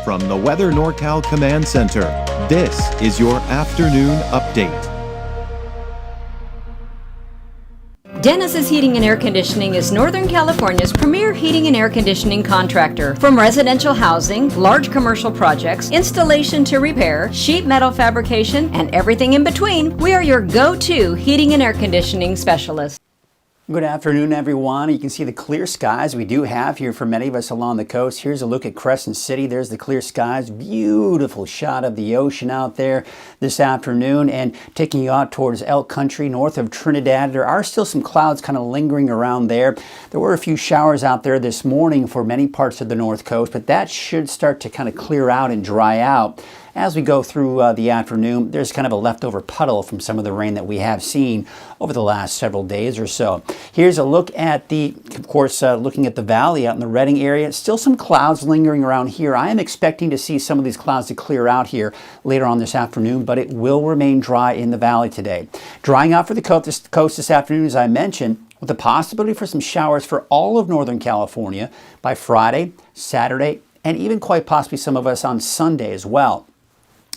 From the Weather NorCal Command Center, this is your afternoon update. Dennis's Heating and Air Conditioning is Northern California's premier heating and air conditioning contractor. From residential housing, large commercial projects, installation to repair, sheet metal fabrication, and everything in between, we are your go-to heating and air conditioning specialist. Good afternoon, everyone. You can see the clear skies we do have here for many of us along the coast. Here's a look at Crescent City. There's the clear skies. Beautiful shot of the ocean out there this afternoon. And taking you out towards Elk Country, north of Trinidad, there are still some clouds kind of lingering around there. There were a few showers out there this morning for many parts of the north coast, but that should start to kind of clear out and dry out. As we go through the afternoon, there's kind of a leftover puddle from some of the rain that we have seen over the last several days or so. Here's a look at looking at the valley out in the Redding area. Still some clouds lingering around here. I am expecting to see some of these clouds to clear out here later on this afternoon, but it will remain dry in the valley today. Drying out for the coast this afternoon, as I mentioned, with the possibility for some showers for all of Northern California by Friday, Saturday, and even quite possibly some of us on Sunday as well.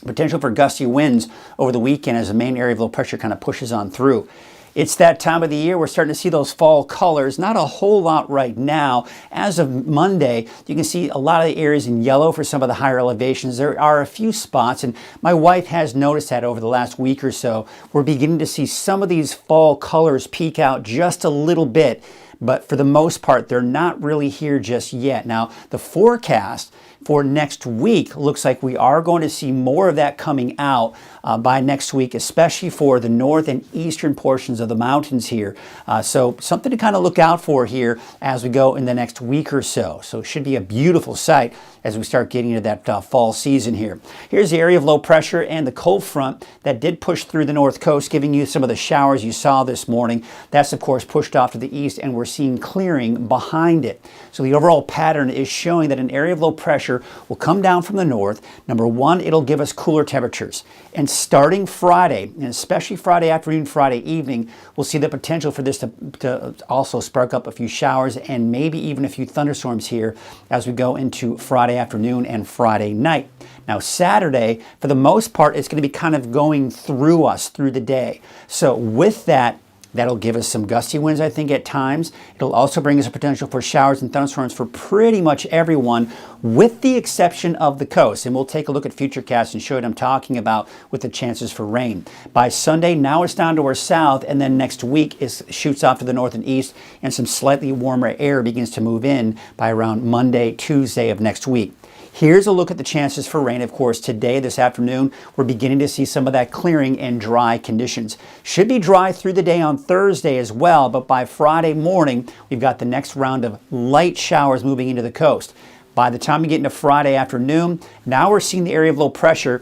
Potential for gusty winds over the weekend as the main area of low pressure kind of pushes on through. It's that time of the year we're starting to see those fall colors. Not a whole lot right now. As of Monday, you can see a lot of the areas in yellow for some of the higher elevations. There are a few spots, and my wife has noticed that over the last week or so. We're beginning to see some of these fall colors peek out just a little bit, but for the most part, they're not really here just yet. Now, the forecast for next week looks like we are going to see more of that coming out by next week, especially for the north and eastern portions of the mountains here. So something to kind of look out for here as we go in the next week or so. So it should be a beautiful sight as we start getting into that fall season here. Here's the area of low pressure and the cold front that did push through the north coast, giving you some of the showers you saw this morning. That's, of course, pushed off to the east, and we're seeing clearing behind it. So the overall pattern is showing that an area of low pressure will come down from the north. Number one, it'll give us cooler temperatures. And starting Friday, and especially Friday afternoon, Friday evening, we'll see the potential for this to also spark up a few showers and maybe even a few thunderstorms here as we go into Friday afternoon and Friday night. Now, Saturday, for the most part, it's going to be kind of going through us through the day. So with that, that'll give us some gusty winds, I think, at times. It'll also bring us a potential for showers and thunderstorms for pretty much everyone, with the exception of the coast. And we'll take a look at Futurecast and show you what I'm talking about with the chances for rain. By Sunday, now it's down to our south, and then next week it shoots off to the north and east, and some slightly warmer air begins to move in by around Monday, Tuesday of next week. Here's a look at the chances for rain. Of course, today, this afternoon, we're beginning to see some of that clearing and dry conditions. Should be dry through the day on Thursday as well, but by Friday morning, we've got the next round of light showers moving into the coast. By the time we get into Friday afternoon, now we're seeing the area of low pressure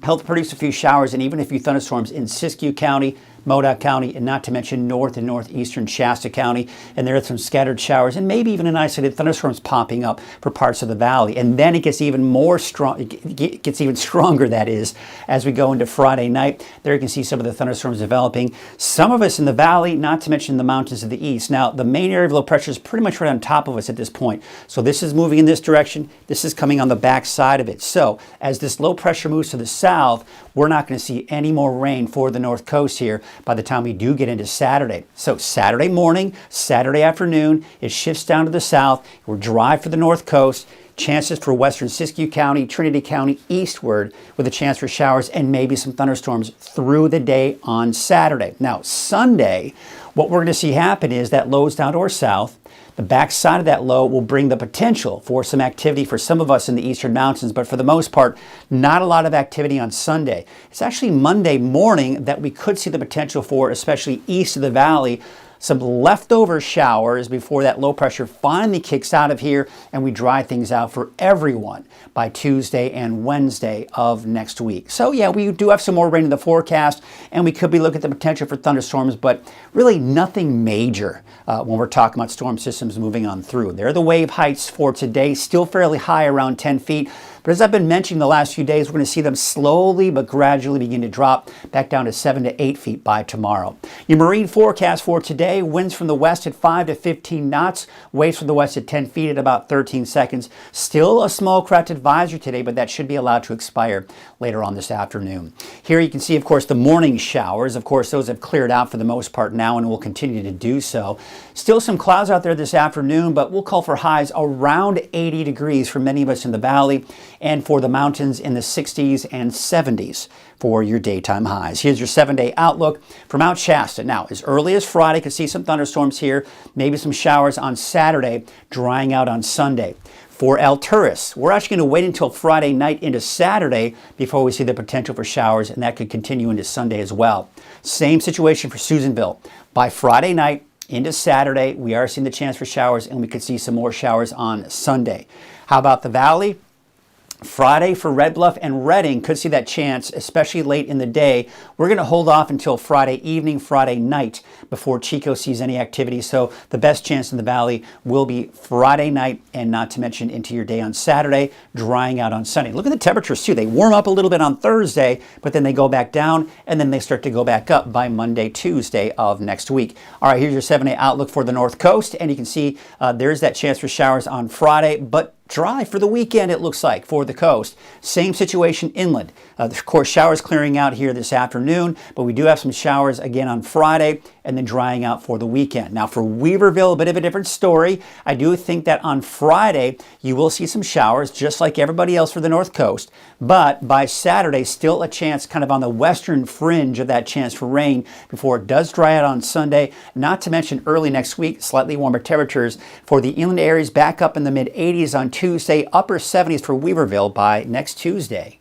help produce a few showers and even a few thunderstorms in Siskiyou County, Modoc County, and not to mention north and northeastern Shasta County. And there are some scattered showers and maybe even an isolated thunderstorms popping up for parts of the valley. And then it gets even more strong, it gets even stronger, that is, as we go into Friday night. There you can see some of the thunderstorms developing. Some of us in the valley, not to mention the mountains of the east. Now, the main area of low pressure is pretty much right on top of us at this point. So this is moving in this direction. This is coming on the back side of it. So as this low pressure moves to the south, we're not going to see any more rain for the north coast here by the time we do get into Saturday. So Saturday morning, Saturday afternoon, it shifts down to the south. We're dry for the north coast. Chances for western Siskiyou County, Trinity County eastward with a chance for showers and maybe some thunderstorms through the day on Saturday. Now, Sunday, what we're going to see happen is that low's down to our south. The backside of that low will bring the potential for some activity for some of us in the eastern mountains, but for the most part, not a lot of activity on Sunday. It's actually Monday morning that we could see the potential for, especially east of the valley, some leftover showers before that low pressure finally kicks out of here and we dry things out for everyone by Tuesday and Wednesday of next week. So yeah, we do have some more rain in the forecast and we could be looking at the potential for thunderstorms, but really nothing major when we're talking about storm systems moving on through. There are the wave heights for today, still fairly high, around 10 feet. But as I've been mentioning the last few days, we're going to see them slowly but gradually begin to drop back down to 7 to 8 feet by tomorrow. Your marine forecast for today, winds from the west at 5 to 15 knots, waves from the west at 10 feet at about 13 seconds. Still a small craft advisory today, but that should be allowed to expire later on this afternoon. Here you can see, of course, the morning showers. Of course, those have cleared out for the most part now and will continue to do so. Still some clouds out there this afternoon, but we'll call for highs around 80 degrees for many of us in the valley, and for the mountains in the 60s and 70s for your daytime highs. Here's your 7-day outlook for Mount Shasta. Now, as early as Friday, could see some thunderstorms here, maybe some showers on Saturday, drying out on Sunday. For Alturas, we're actually going to wait until Friday night into Saturday before we see the potential for showers, and that could continue into Sunday as well. Same situation for Susanville. By Friday night into Saturday, we are seeing the chance for showers, and we could see some more showers on Sunday. How about the Valley? Friday for Red Bluff and Redding could see that chance, especially late in the day. We're going to hold off until Friday evening, Friday night before Chico sees any activity. So the best chance in the valley will be Friday night, and not to mention into your day on Saturday, drying out on Sunday. Look at the temperatures too. They warm up a little bit on Thursday, but then they go back down, and then they start to go back up by Monday, Tuesday of next week. All right, here's your 7-day outlook for the North Coast, and you can see there's that chance for showers on Friday, but dry for the weekend, it looks like, for the coast. Same situation inland. Of course, showers clearing out here this afternoon, but we do have some showers again on Friday and then drying out for the weekend. Now, for Weaverville, a bit of a different story. I do think that on Friday, you will see some showers, just like everybody else for the North Coast. But by Saturday, still a chance kind of on the western fringe of that chance for rain before it does dry out on Sunday. Not to mention early next week, slightly warmer temperatures for the inland areas, back up in the mid-80s on Tuesday, upper 70s for Weaverville by next Tuesday.